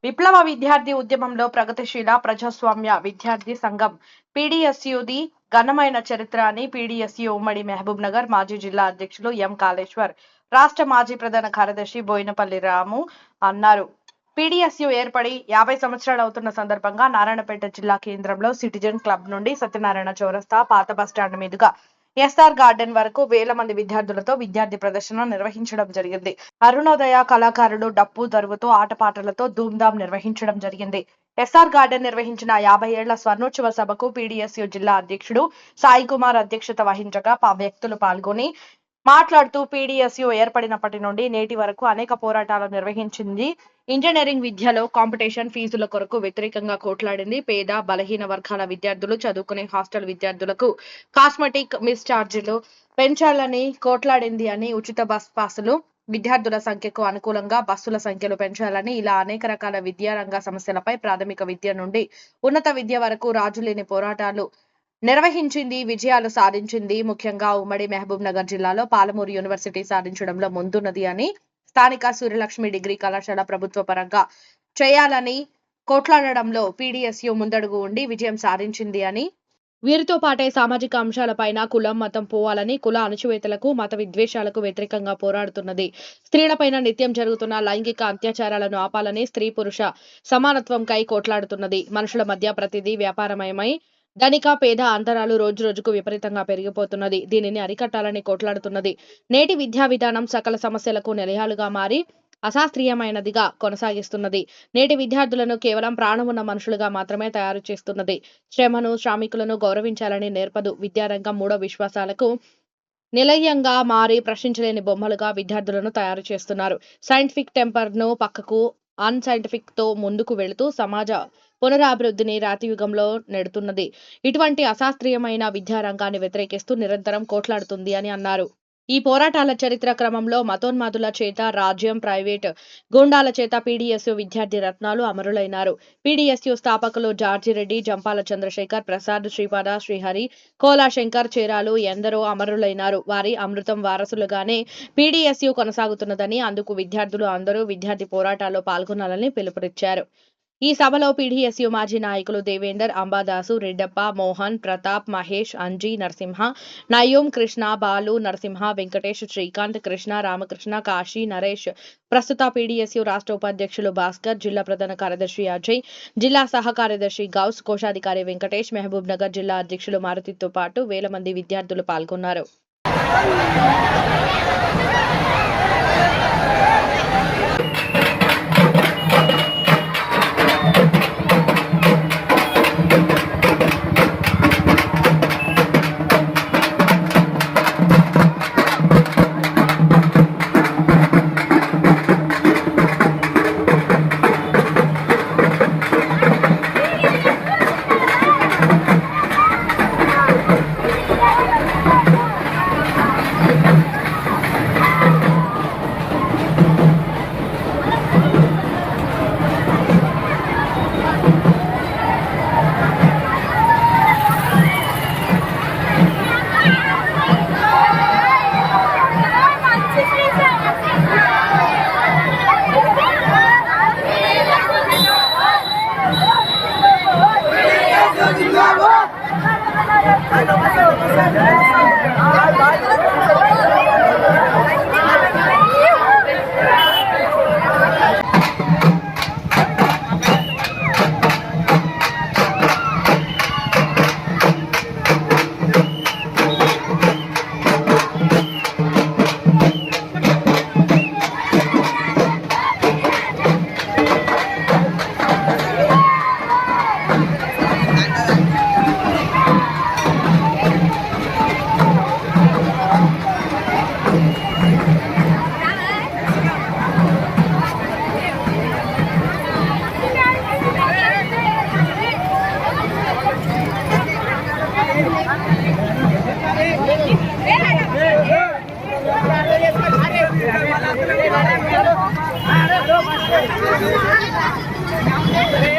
విప్లవ విద్యార్థి ఉద్యమంలో ప్రగతిశీల ప్రజాస్వామ్య విద్యార్థి సంఘం పీడీఎస్యూది ఘనమైన చరిత్ర అని పీడీఎస్యూ ఉమ్మడి మహబూబ్ నగర్ మాజీ జిల్లా అధ్యక్షులు ఎం కాళేశ్వర్, రాష్ట్ర మాజీ ప్రధాన కార్యదర్శి బోయినపల్లి రాము అన్నారు. పీడీఎస్యూ ఏర్పడి 50 సంవత్సరాలు అవుతున్న సందర్భంగా నారాయణపేట జిల్లా కేంద్రంలో సిటిజన్ క్లబ్ నుండి సత్యనారాయణ చౌరస్తా, పాత బస్టాండ్ మీదుగా ఎస్ఆర్ గార్డెన్ వరకు వేల మంది విద్యార్థులతో విద్యార్థి ప్రదర్శన నిర్వహించడం జరిగింది. అరుణోదయ కళాకారులు డప్పు దరువుతో ఆటపాటలతో ధూమ్ధాం నిర్వహించడం జరిగింది. ఎస్ఆర్ గార్డెన్ నిర్వహించిన 50 ఏళ్ల స్వర్ణోత్సవ సభకు పీడీఎస్యూ జిల్లా అధ్యక్షుడు సాయి కుమార్ అధ్యక్షత వహించగా వ్యక్తులు పాల్గొని మాట్లాడుతూ పీడీఎస్యూ ఏర్పడినప్పటి నుండి నేటి వరకు అనేక పోరాటాలు నిర్వహించింది. ఇంజనీరింగ్ విద్యలో కాంపిటీషన్ ఫీజుల కొరకు వ్యతిరేకంగా కోట్లాడింది. పేద బలహీన వర్గాల విద్యార్థులు చదువుకునే హాస్టల్ విద్యార్థులకు కాస్మెటిక్ మిస్ ఛార్జీలు పెంచాలని కోట్లాడింది అని, ఉచిత బస్ పాసులు, విద్యార్థుల సంఖ్యకు అనుకూలంగా బస్సుల సంఖ్యలు పెంచాలని, ఇలా అనేక రకాల విద్యారంగ సమస్యలపై ప్రాథమిక విద్య నుండి ఉన్నత విద్య వరకు రాజులేని పోరాటాలు నిర్వహించింది, విజయాలు సాధించింది. ముఖ్యంగా ఉమ్మడి మహబూబ్ నగర్ జిల్లాలో పాలమూరు యూనివర్సిటీ సాధించడంలో ముందున్నది అని, స్థానిక సూర్యలక్ష్మి డిగ్రీ కళాశాల ప్రభుత్వ పరంగా చేయాలని కోట్లాడడంలో పీడీఎస్యూ ముందడుగు ఉండి విజయం సాధించింది అని, వీరితో పాటే సామాజిక అంశాలపైన కులం మతం పోవాలని, కుల అణచివేతలకు మత విద్వేషాలకు వ్యతిరేకంగా పోరాడుతున్నది. స్త్రీలపైన నిత్యం జరుగుతున్న లైంగిక అత్యాచారాలను ఆపాలని, స్త్రీ పురుష సమానత్వంకై కోట్లాడుతున్నది. మనుషుల మధ్య ప్రతిదీ వ్యాపారమయమై ధనిక పేద అంతరాలు రోజు రోజుకు విపరీతంగా పెరిగిపోతున్నది. దీనిని అరికట్టాలని కోట్లాడుతున్నది. నేటి విద్యా విధానం సకల సమస్యలకు నిలయాలుగా మారి అశాస్త్రీయమైనదిగా కొనసాగిస్తున్నది. నేటి విద్యార్థులను కేవలం ప్రాణమున్న మనుషులుగా మాత్రమే తయారు చేస్తున్నది. శ్రమను, శ్రామికులను గౌరవించాలని నేర్పదు. విద్యారంగం మూఢ విశ్వాసాలకు నిలయంగా మారి ప్రశ్నించలేని బొమ్మలుగా విద్యార్థులను తయారు చేస్తున్నారు. సైంటిఫిక్ టెంపర్ ను పక్కకు అన్సైంటిఫిక్ తో ముందుకు వెళుతూ సమాజ పునరాభివృద్ధిని రాతియుగంలో నెడుతున్నది. ఇటువంటి అశాస్త్రీయమైన విద్యారంగాన్ని వ్యతిరేకిస్తూ నిరంతరం కోట్లాడుతుంది అని అన్నారు. ఈ పోరాటాల చరిత్ర క్రమంలో మతోన్మాదుల చేత, రాజ్యం, ప్రైవేట్ గూండాల చేత పీడీఎస్యూ విద్యార్థి రత్నాలు అమరులైనారు. పీడీఎస్యూ స్థాపకులు జార్జిరెడ్డి, జంపాల చంద్రశేఖర్, ప్రసాద్, శ్రీపాద, శ్రీహరి, కోలా శంకర్, చేరాలు ఎందరో అమరులైనారు. వారి అమృతం వారసులుగానే పీడీఎస్యూ కొనసాగుతున్నదని, అందుకు విద్యార్థులు అందరూ విద్యార్థి పోరాటాల్లో పాల్గొనాలని పిలుపునిచ్చారు. ఈ సభలో పీడీఎస్యూ మాజీ నాయకులు దేవేందర్, అంబాదాసు, రెడ్డప్ప, మోహన్, ప్రతాప్, మహేష్, అంజీ, నరసింహ, నయూం, కృష్ణ, బాలు, నరసింహ, వెంకటేష్, శ్రీకాంత్, కృష్ణ, రామకృష్ణ, కాశీ, నరేష్, ప్రస్తుత పీడీఎస్యూ రాష్ట్ర ఉపాధ్యక్షులు భాస్కర్, జిల్లా ప్రధాన కార్యదర్శి అజయ్, జిల్లా సహ కార్యదర్శి గౌస్, కోశాధికారి వెంకటేష్, మహబూబ్ నగర్ జిల్లా అధ్యక్షులు మారుతితో పాటు వేల మంది విద్యార్థులు పాల్గొన్నారు. Halo,